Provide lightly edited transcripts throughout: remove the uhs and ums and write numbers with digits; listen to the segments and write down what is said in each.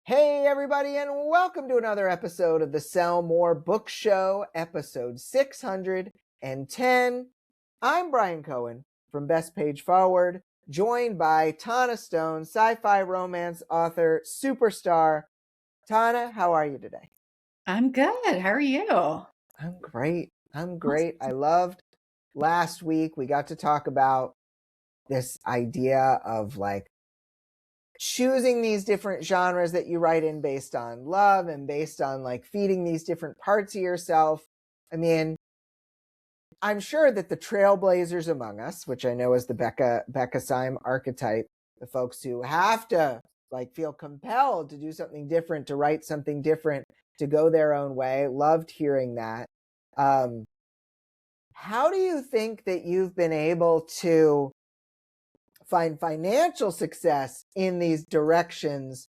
Hey, everybody, and welcome to another episode of the Sell More Book Show, episode 610. I'm Brian Cohen from Best Page Forward, joined by Tana Stone, sci-fi romance author, superstar. Tana, how are you today? I'm good. How are you? I'm great. I loved last week. We got to talk about this idea of choosing these different genres that you write in based on love and based on feeding these different parts of yourself. I mean, I'm sure that the trailblazers among us, which I know is the Becca Syme archetype, the folks who have to feel compelled to do something different, to write something different, to go their own way, loved hearing that. How do you think that you've been able to find financial success in these directions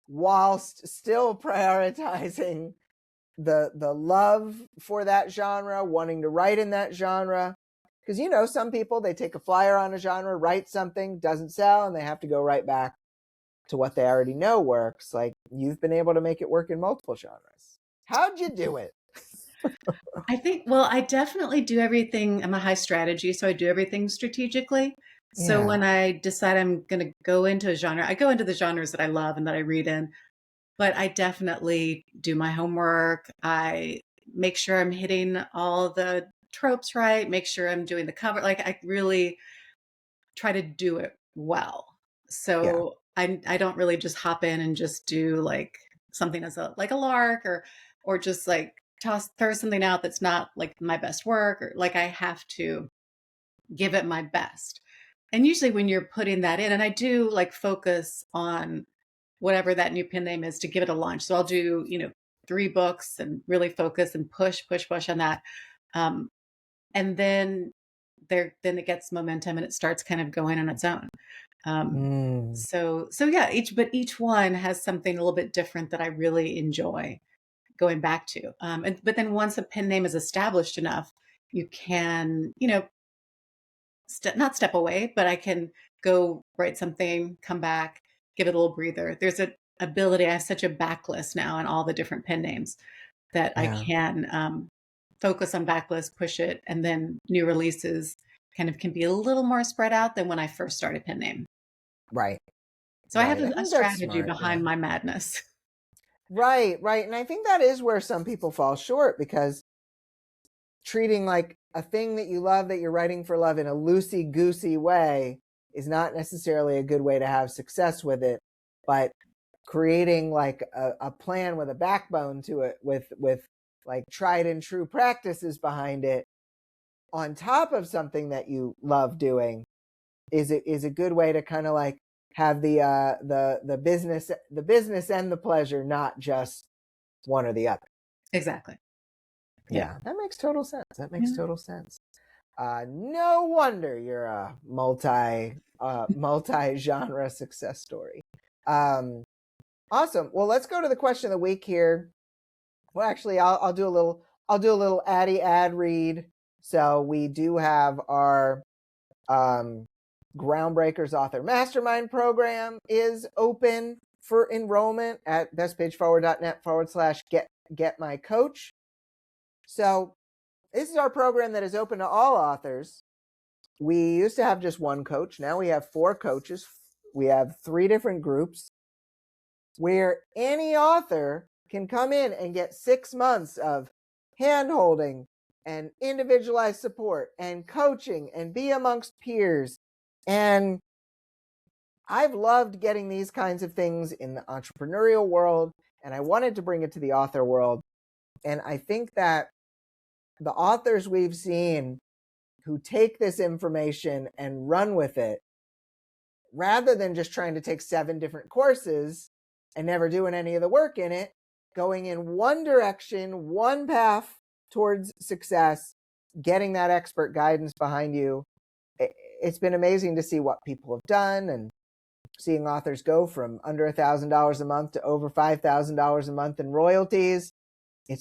whilst still prioritizing the love for that genre, wanting to write in that genre? Because some people, they take a flyer on a genre, write something, doesn't sell, and they have to go right back to what they already know works. You've been able to make it work in multiple genres. How'd you do it? I definitely do everything. I'm a high strategy, so I do everything strategically. So Yeah. when I decide I'm going to go into a genre, I go into the genres that I love and that I read in, but I definitely do my homework. I make sure I'm hitting all the tropes right, make sure I'm doing the cover. I really try to do it well. Yeah. So I don't really just hop in and just do something as a lark or just throw something out that's not like my best work, or I have to give it my best. And usually when you're putting that in, and I do focus on whatever that new pen name is to give it a launch. So I'll do, 3 books and really focus and push on that. Um, and then it gets momentum and it starts kind of going on its own. Um, Mm. so yeah, each one has something a little bit different that I really enjoy going back to. But then once a pen name is established enough, you can, not step away, but I can go write something, come back, give it a little breather. There's an ability. I have such a backlist now on all the different pen names that I Yeah. can focus on backlist, push it, and then new releases kind of can be a little more spread out than when I first started pen name. Right. So I have Right. I a think that's strategy smart. Yeah. behind my madness. Right. Right. And I think that is where some people fall short, because treating a thing that you love, that you're writing for love, in a loosey-goosey way is not necessarily a good way to have success with it. But creating a plan with a backbone to it, with tried and true practices behind it, on top of something that you love doing, is a good way to kind of have the business and the pleasure, not just one or the other. Exactly. Yeah, that makes total sense. Yeah. No wonder you're a multi genre success story. Awesome. Well, let's go to the question of the week here. Well, actually, I'll do a little ad read. So we do have our Groundbreakers Author Mastermind program is open for enrollment at bestpageforward.net/get my coach. So this is our program that is open to all authors. We used to have just one coach. Now we have 4 coaches. We have 3 different groups where any author can come in and get 6 months of hand-holding and individualized support and coaching and be amongst peers. And I've loved getting these kinds of things in the entrepreneurial world, and I wanted to bring it to the author world. And I think that the authors we've seen who take this information and run with it, rather than just trying to take 7 different courses and never doing any of the work in it, going in one direction, one path towards success, getting that expert guidance behind you. It's been amazing to see what people have done, and seeing authors go from under $1,000 a month to over $5,000 a month in royalties. It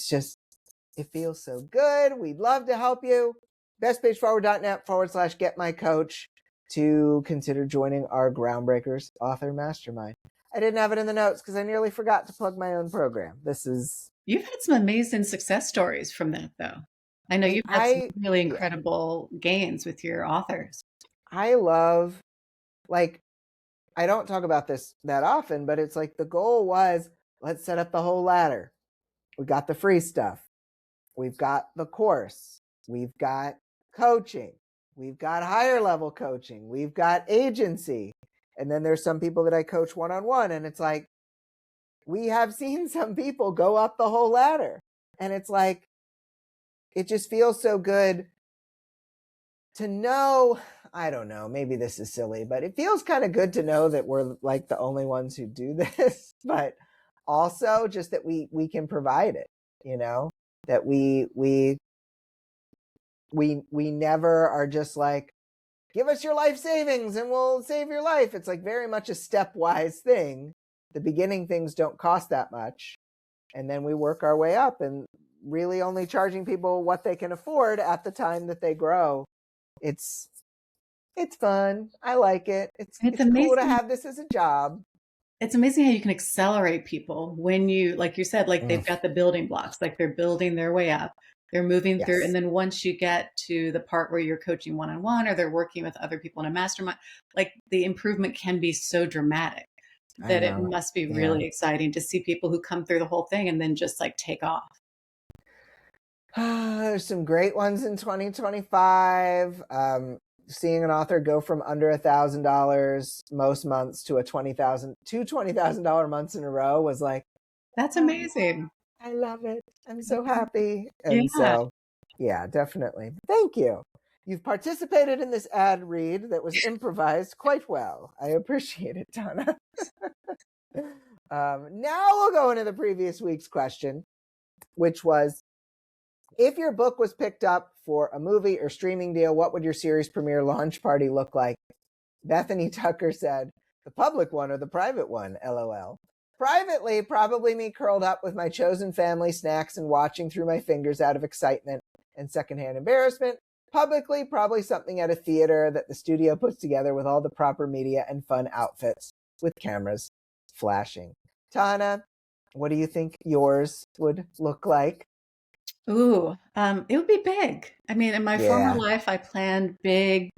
feels so good. We'd love to help you. bestpageforward.net/get my coach to consider joining our Groundbreakers Author Mastermind. I didn't have it in the notes because I nearly forgot to plug my own program. This is You've had some amazing success stories from that, though. I know you've had some I really yeah, incredible gains with your authors. I love, like, I don't talk about this that often, but it's like the goal was, let's set up the whole ladder. We got the free stuff. We've got the course. We've got coaching. We've got higher level coaching. We've got agency. And then there's some people that I coach one-on-one, and it's like, we have seen some people go up the whole ladder. And it's like, it just feels so good to know. I don't know, maybe this is silly, but it feels kind of good to know that we're like the only ones who do this, but also just that we can provide it, that we never are just like, give us your life savings and we'll save your life. It's like very much a stepwise thing. The beginning things don't cost that much, and then we work our way up, and really only charging people what they can afford at the time that they grow. It's fun. I like it. And It's cool to have this as a job. it's amazing how you can accelerate people when you, like you said, like Mm, they've got the building blocks, like they're building their way up, they're moving through. And yes, then once you get to the part where you're coaching one-on-one or they're working with other people in a mastermind, like the improvement can be so dramatic I that it know. must be Yeah. really exciting to see people who come through the whole thing and then just like take off. There's some great ones in 2025. Seeing an author go from under $1,000 most months to $20,000 months in a row was like, That's oh, amazing. I love it. I'm so happy. And Yeah. so, yeah, definitely. Thank you. You've participated in this ad read that was improvised quite well. I appreciate it, Tana. Now we'll go into the previous week's question, which was, if your book was picked up for a movie or streaming deal, what would your series premiere launch party look like? Bethany Tucker said, the public one or the private one, LOL. Privately, probably me curled up with my chosen family snacks and watching through my fingers out of excitement and secondhand embarrassment. Publicly, probably something at a theater that the studio puts together with all the proper media and fun outfits with cameras flashing. Tana, what do you think yours would look like? Ooh, it would be big. I mean, in my former Yeah. life, I planned big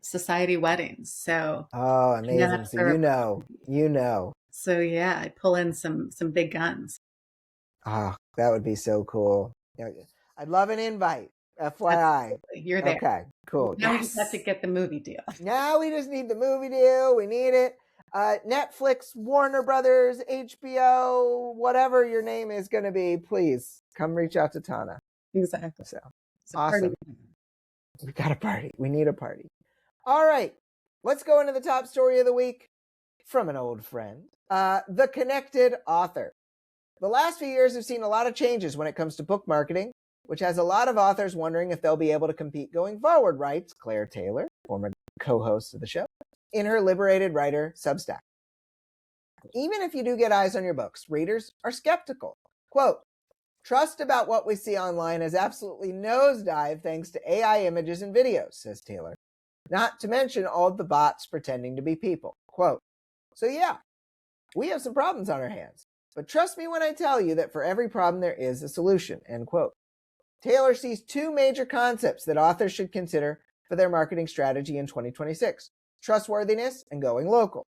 society weddings. Oh, Yeah, amazing. So for you know. so yeah, I pull in some big guns. Oh, that would be so cool. Yeah, I'd love an invite. FYI. Absolutely. You're there. Okay, cool. Now we just have to Yes. get the movie deal. Now we just need the movie deal. We need it. Netflix, Warner Brothers, HBO, whatever your name is going to be, please come reach out to Tana. Exactly. So It's a party. awesome. We got a party. We need a party. All right. Let's go into the top story of the week from an old friend. The Connected Author. The last few years have seen a lot of changes when it comes to book marketing, which has a lot of authors wondering if they'll be able to compete going forward, writes Claire Taylor, former co-host of the show, in her Liberated Writer Substack. Even if you do get eyes on your books, readers are skeptical. Quote, trust about what we see online has absolutely nosedive thanks to AI images and videos, says Taylor. Not to mention all of the bots pretending to be people. Quote, so yeah, we have some problems on our hands. But trust me when I tell you that for every problem there is a solution, end quote. Taylor sees two major concepts that authors should consider for their marketing strategy in 2026. Trustworthiness and going local.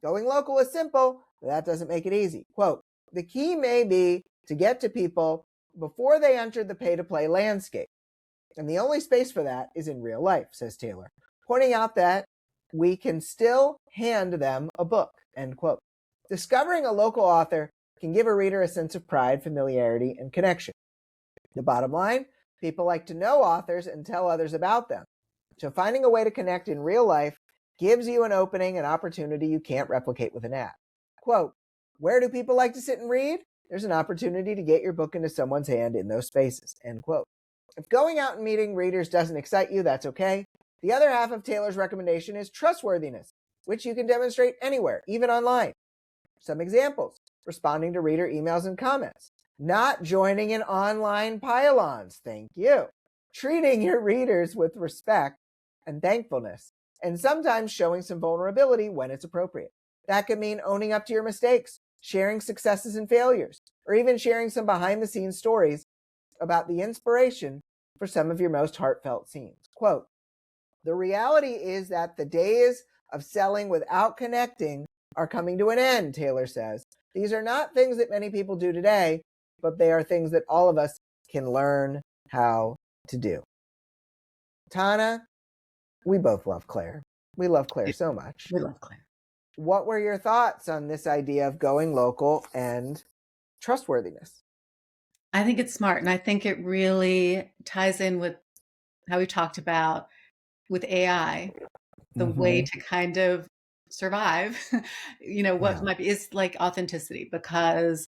Going local is simple, but that doesn't make it easy. Quote, the key may be to get to people before they enter the pay-to-play landscape. And the only space for that is in real life, says Taylor, pointing out that we can still hand them a book, end quote. Discovering a local author can give a reader a sense of pride, familiarity, and connection. The bottom line, people like to know authors and tell others about them. So finding a way to connect in real life gives you an opening, an opportunity you can't replicate with an app. Quote, where do people like to sit and read? There's an opportunity to get your book into someone's hand in those spaces, end quote. If going out and meeting readers doesn't excite you, that's okay. The other half of Taylor's recommendation is trustworthiness, which you can demonstrate anywhere, even online. Some examples, responding to reader emails and comments, not joining in online pile-ons, thank you, treating your readers with respect and thankfulness, and sometimes showing some vulnerability when it's appropriate. That could mean owning up to your mistakes, sharing successes and failures, or even sharing some behind the scenes stories about the inspiration for some of your most heartfelt scenes. Quote, the reality is that the days of selling without connecting are coming to an end, Taylor says. These are not things that many people do today, but they are things that all of us can learn how to do. Tana, we both love Claire. We love Claire so much. We love Claire. What were your thoughts on this idea of going local and trustworthiness? I think it's smart. And I think it really ties in with how we talked about with AI, the way to kind of survive, what Yeah. might be is like authenticity, because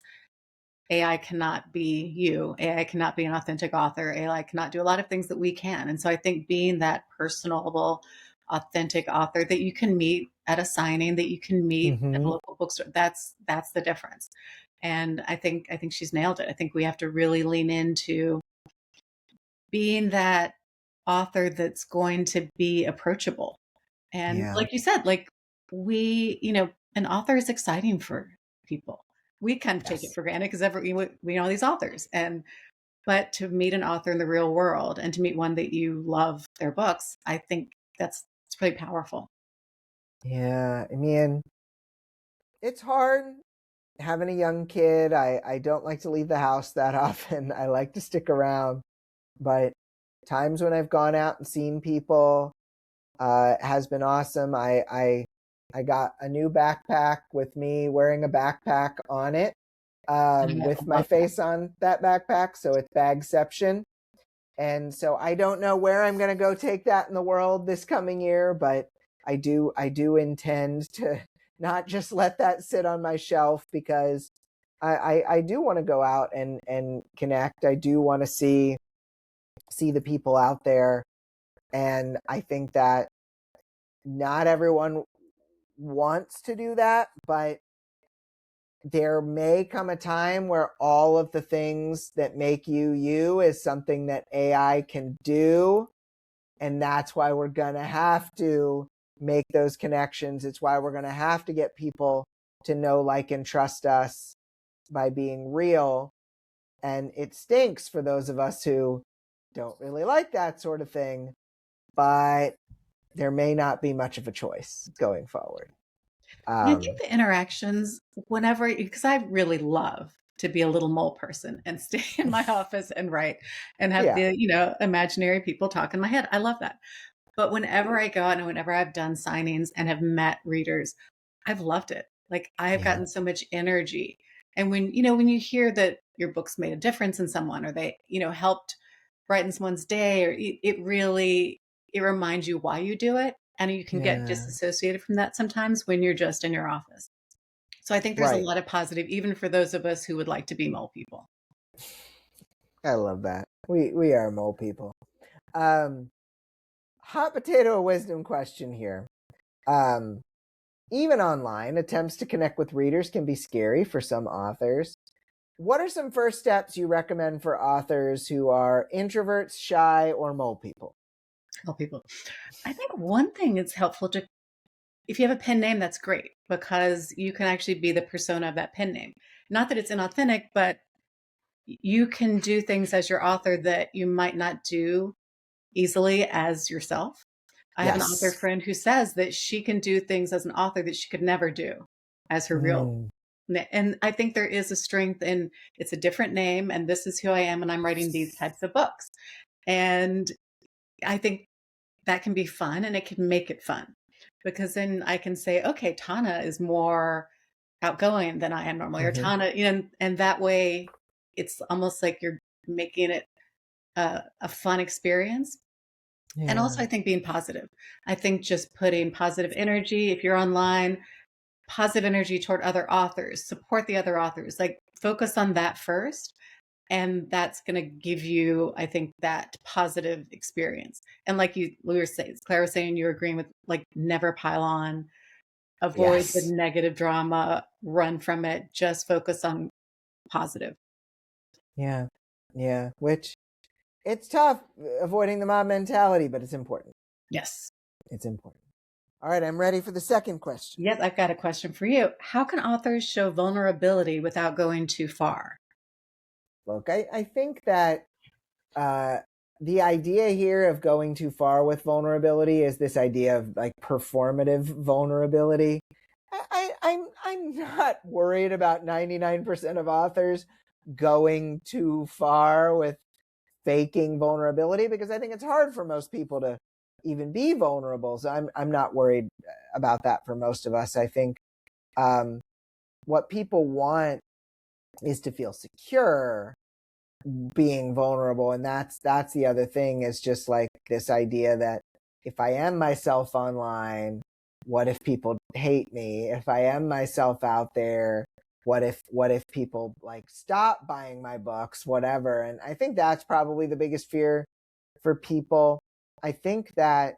AI cannot be you. AI cannot be an authentic author. AI cannot do a lot of things that we can. And so I think being that personable, authentic author that you can meet at a signing, that you can meet at a Mm-hmm. local bookstore, that's the difference. And I think she's nailed it. I think we have to really lean into being that author that's going to be approachable. And Yeah. like you said, like an author is exciting for people. We kind of take it Yes. for granted because we know these authors. But to meet an author in the real world and to meet one that you love their books, I think it's pretty powerful. Yeah. I mean, it's hard having a young kid. I don't like to leave the house that often. I like to stick around. But times when I've gone out and seen people has been awesome. I got a new backpack with me wearing a backpack on it I with my love that. face on that backpack. So it's Bagception. And so I don't know where I'm going to go take that in the world this coming year, but I do intend to not just let that sit on my shelf because I do want to go out and connect. I do want to see the people out there. And I think that not everyone wants to do that, but there may come a time where all of the things that make you you is something that AI can do. And that's why we're going to have to make those connections. It's why we're going to have to get people to know, like, and trust us by being real. And it stinks for those of us who don't really like that sort of thing, but there may not be much of a choice going forward. And I think Um, the interactions, whenever, because I really love to be a little mole person and stay in my office and write and have yeah, the imaginary people talk in my head. I love that. But whenever I go out and whenever I've done signings and have met readers, I've loved it. Like I have yeah, gotten so much energy. And when you hear that your book's made a difference in someone or they helped brighten someone's day or it really it reminds you why you do it. And you can get yeah, disassociated from that sometimes when you're just in your office. So I think there's a right. lot of positive, even for those of us who would like to be mole people. I love that. We are mole people. Um, hot potato wisdom question here. Um, even online, attempts to connect with readers can be scary for some authors. What are some first steps you recommend for authors who are introverts, shy, or mole people? Mole people. I think one thing that's helpful to if you have a pen name, that's great because you can actually be the persona of that pen name. Not that it's inauthentic, but you can do things as your author that you might not do easily as yourself. I have an author Yes. friend who says that she can do things as an author that she could never do as her real. Mm, And I think there is a strength in it's a different name, and this is who I am, and I'm writing these types of books. And I think that can be fun and it can make it fun because then I can say, okay, Tana is more outgoing than I am normally, or hmm Tana, and that way it's almost like you're making it a fun experience. And also, Yeah. I think being positive. I think just putting positive energy, if you're online, positive energy toward other authors, support the other authors, like focus on that first. And that's going to give you, I think, that positive experience. And like we were saying, Claire was saying, you're agreeing with like never pile on, avoid the Yes. negative drama, run from it, just focus on positive. Yeah. Yeah. Which it's tough avoiding the mob mentality, but it's important. Yes. It's important. All right, I'm ready for the second question. Yes, I've got a question for you. How can authors show vulnerability without going too far? Look, I think that uh, the idea here of going too far with vulnerability is this idea of like performative vulnerability. I'm not worried about 99% of authors going too far with faking vulnerability, because I think it's hard for most people to even be vulnerable. So I'm not worried about that for most of us. I think what people want is to feel secure being vulnerable, and that's the other thing, is just like this idea that if I am myself online, what if people hate me? If I am myself out there, what if people like stop buying my books, whatever. And I think that's probably the biggest fear for people. I think that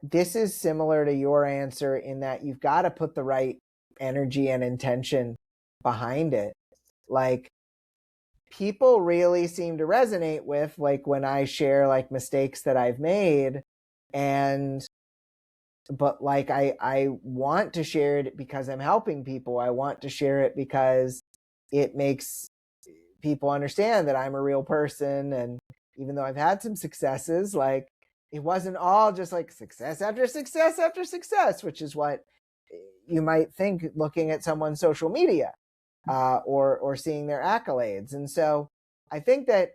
this is similar to your answer in that you've got to put the right energy and intention behind it. Like, people really seem to resonate with, like, when I share like mistakes that I've made, and but like I want to share it because I'm helping people. I want to share it because it makes people understand that I'm a real person. And even though I've had some successes, like, it wasn't all just like success after success after success, which is what you might think looking at someone's social media or seeing their accolades. And so I think that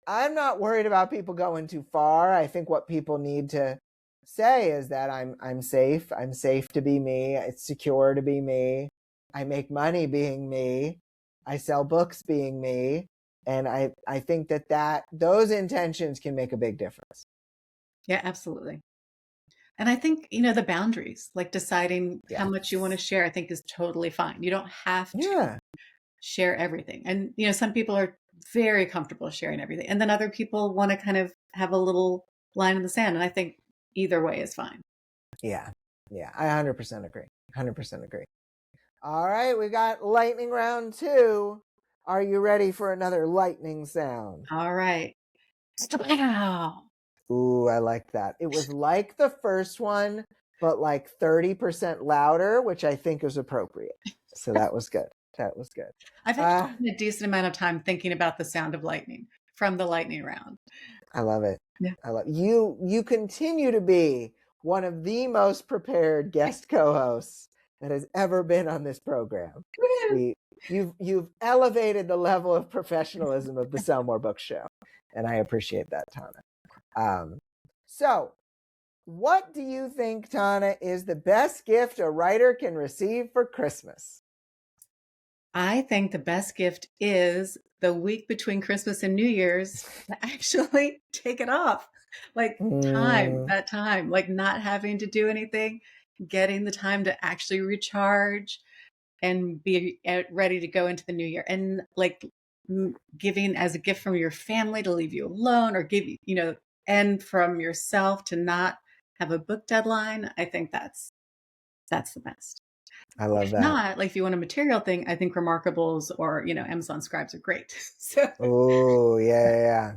I'm not worried about people going too far. I think what people need to say is that I'm safe. I'm safe to be me. It's secure to be me. I make money being me. I sell books being me. And I think that those intentions can make a big difference. Yeah, absolutely. And I think, the boundaries, like deciding how Yeah. much you want to share, I think is totally fine. You don't have to Yeah. share everything. And, some people are very comfortable sharing everything. And then other people want to kind of have a little line in the sand. And I think either way is fine. Yeah. Yeah. I 100% agree. 100% agree. All right. We got lightning round 2. Are you ready for another lightning sound? All right. Wow. Ooh, I like that. It was like the first one, but like 30% louder, which I think is appropriate. So that was good. That was good. I've actually Uh, spent a decent amount of time thinking about the sound of lightning from the lightning round. I love it. Yeah. I love you. You continue to be one of the most prepared guest co-hosts that has ever been on this program. We you've elevated the level of professionalism of the Sell More Books show, and I appreciate that, Tana. So what do you think, Tana, is the best gift a writer can receive for Christmas? I think the best gift is the week between Christmas and New Year's to actually take it off. Like Mm, that time, like not having to do anything, getting the time to actually recharge and be ready to go into the new year. And like giving as a gift from your family to leave you alone, or give and from yourself to not have a book deadline. I think that's the best. I love If that. not, like if you want a material thing, I think Remarkables or Amazon Scribes are great. So Oh, yeah, yeah, yeah.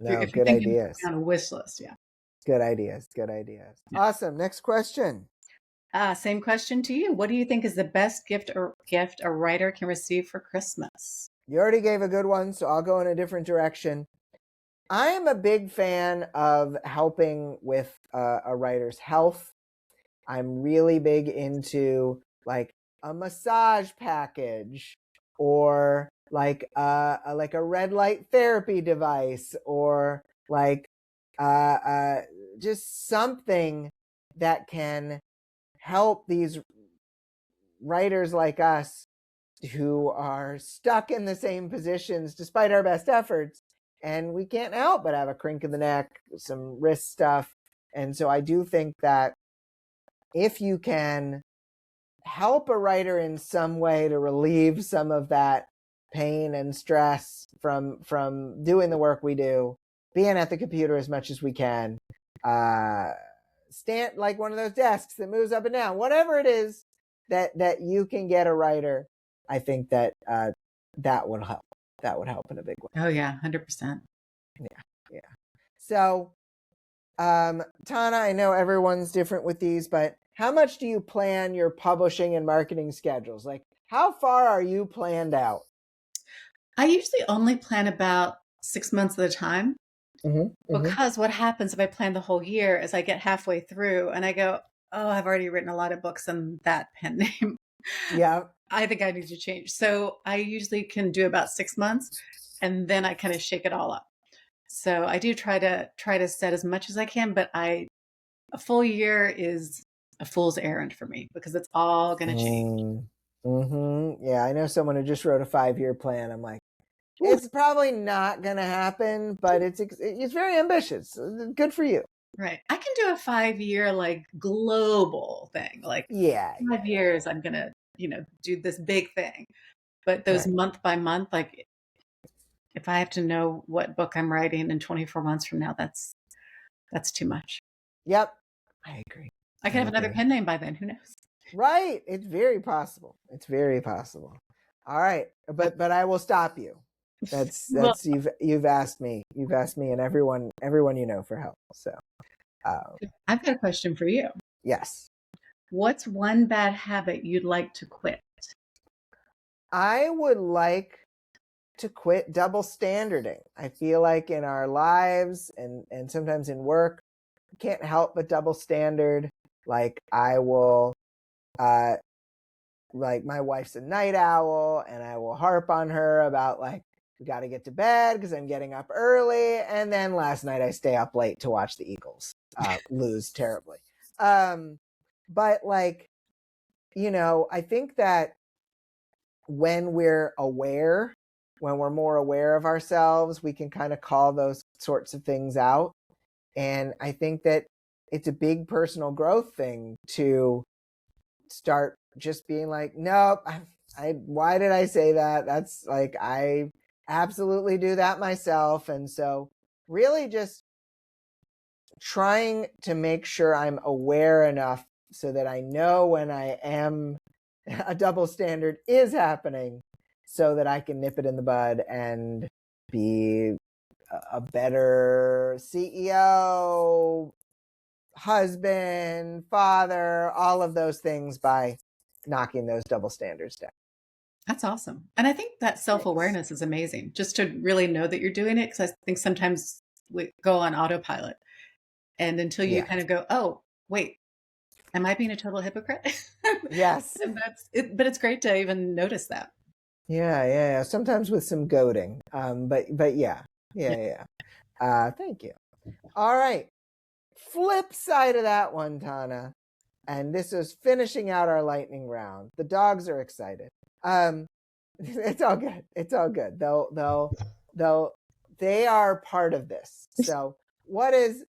No, if you're good thinking ideas. on a wish list, yeah. Good ideas. Good ideas. Awesome. Next question. Same question to you. What do you think is the best gift a writer can receive for Christmas? You already gave a good one, so I'll go in a different direction. I am a big fan of helping with a writer's health. I'm really big into like a massage package, or like a red light therapy device, or like just something that can help these writers like us who are stuck in the same positions despite our best efforts, and we can't help but have a crink in the neck, some wrist stuff. And so I do think that if you can help a writer in some way to relieve some of that pain and stress from doing the work we do, being at the computer as much as we can, uh, stand like one of those desks that moves up and down, whatever it is that you can get a writer, I think that that would help. That would help in a big way. Oh yeah, 100%. Yeah, yeah. So Tana, I know everyone's different with these, but how much do you plan your publishing and marketing schedules? Like, how far are you planned out? I usually only plan about 6 months at a time, Mm-hmm, mm-hmm. because what happens if I plan the whole year is I get halfway through and I go, oh, I've already written a lot of books in that pen name. Yeah. I think I need to change. So I usually can do about 6 months and then I kind of shake it all up. So I do try to set as much as I can, but a full year is a fool's errand for me because it's all going to change. Mm-hmm. Yeah, I know someone who just wrote a 5-year plan. I'm like, Ooh, it's probably not going to happen, but it's very ambitious. Good for you. right. I can do a 5 year like global thing. Like Yeah, 5 years, I'm going to, do this big thing. But those right. month by month, like if I have to know what book I'm writing in 24 months from now, that's too much. Yep. I agree. I I could have another agree. pen name by then. Who knows? Right. It's very possible. It's very possible. All right. But I will stop you. Well, That's you've asked me. You've asked me and everyone you know for help. So I've got a question for you. yes. What's one bad habit you'd like to quit? I would like to quit double standarding. I feel like in our lives and sometimes in work, we can't help but double standard. Like I will uh like my wife's a night owl and I will harp on her about like we got to get to bed because I'm getting up early, and then last night I stay up late to watch the Eagles lose terribly. But like, I think that when when we're more aware of ourselves, we can kind of call those sorts of things out. And I think that it's a big personal growth thing to start just being like, nope, why did I say that? That's like, I absolutely do that myself. And so really just trying to make sure I'm aware enough so that I know when I am a double standard is happening so that I can nip it in the bud and be a better CEO, husband, father, all of those things by knocking those double standards down. That's awesome. And I think that Thanks. self-awareness is amazing, just to really know that you're doing it. Because I think sometimes we go on autopilot. And until you Yeah. kind of go, oh, wait, am I being a total hypocrite? Yes. And that's it. But it's great to even notice that. Yeah. Sometimes with some goading. But yeah. Yeah. Yeah. Thank you. All right. Flip side of that one, Tana. And this is finishing out our lightning round. The dogs are excited. Um, it's all good. It's all good. They'll they are part of this. So what is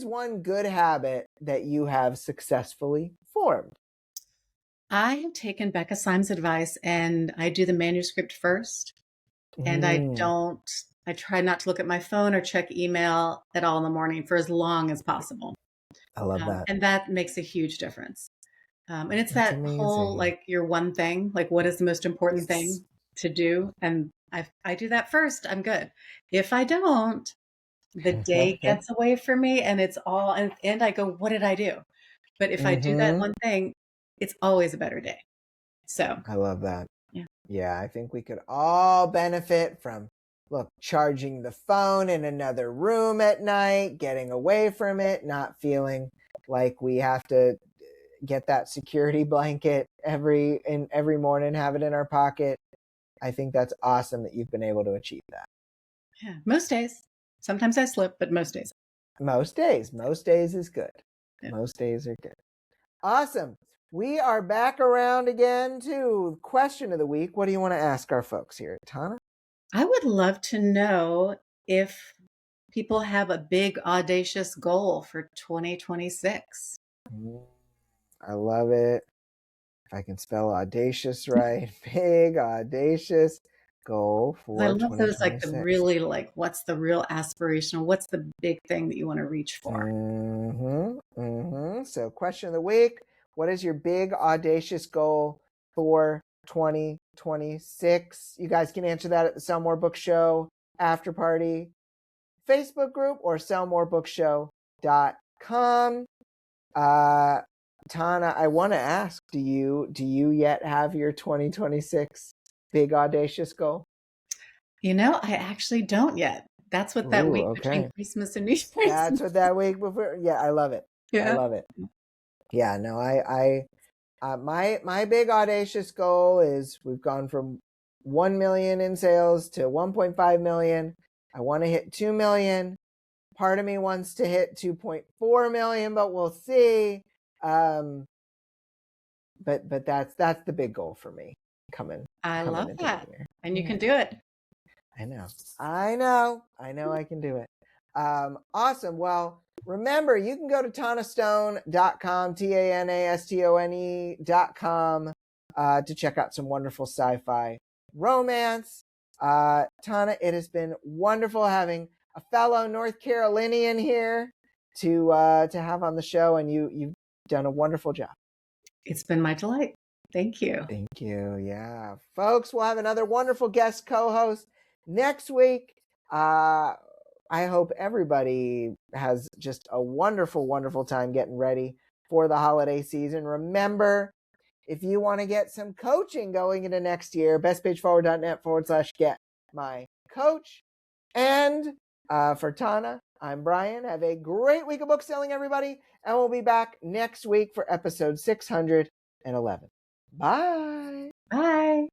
one good habit that you have successfully formed? I have taken Becca Syme's advice and I do the manuscript first. And Mm, I try not to look at my phone or check email at all in the morning for as long as possible. I love that. And that makes a huge difference. And it's That's that whole amazing. like your one thing, like what is the most important Yes. thing to do? And I do that first, I'm good. If I don't, the day gets away from me and it's all, and I go, what did I do? But if I do that Mm-hmm. one thing, it's always a better day. So, I love that. yeah. Yeah, I think we could all benefit from, look, charging the phone in another room at night, getting away from it, not feeling like we have to get that security blanket every morning, have it in our pocket. I think that's awesome that you've been able to achieve that. Yeah. Most days. Sometimes I slip, but most days. Most days is good. Yeah. Most days are good. Awesome. We are back around again to question of the week. What do you want to ask our folks here, Tana? I would love to know if people have a big audacious goal for 2026. I love it. If I can spell audacious right, big audacious goal 'Cause I for love those like the 2026. really like what's the real aspirational, what's the big thing that you want to reach for? So, question of the week: what is your big audacious goal for 2026? You guys can answer that at the Sell More Book Show after party Facebook group or Sell More Book Show Tana, I want to ask, do you yet have your 2026 big audacious goal? I actually don't yet. That's what that Ooh, week between okay. Christmas and New Year's. That's what that week before. Yeah, I love it. I Yeah. love it. Yeah, no, my big audacious goal is we've gone from 1 million in sales to 1.5 million. I want to hit 2 million. Part of me wants to hit 2.4 million, but we'll see. But that's the big goal for me coming I love into the that. year. And you Yeah, can do it. I know. I can do it. Awesome. Well, remember, you can go to tanastone.com, TANASTONE.com, to check out some wonderful sci-fi romance. Tana, it has been wonderful having a fellow North Carolinian here to have on the show, and you've done a wonderful job. It's been my delight. Thank you. Thank you. Yeah. Folks, we'll have another wonderful guest co-host next week. I hope everybody has just a wonderful, wonderful time getting ready for the holiday season. Remember, if you want to get some coaching going into next year, bestpageforward.net/get my coach. And for Tana, I'm Brian. Have a great week of book selling, everybody. And we'll be back next week for episode 611. Bye. Bye.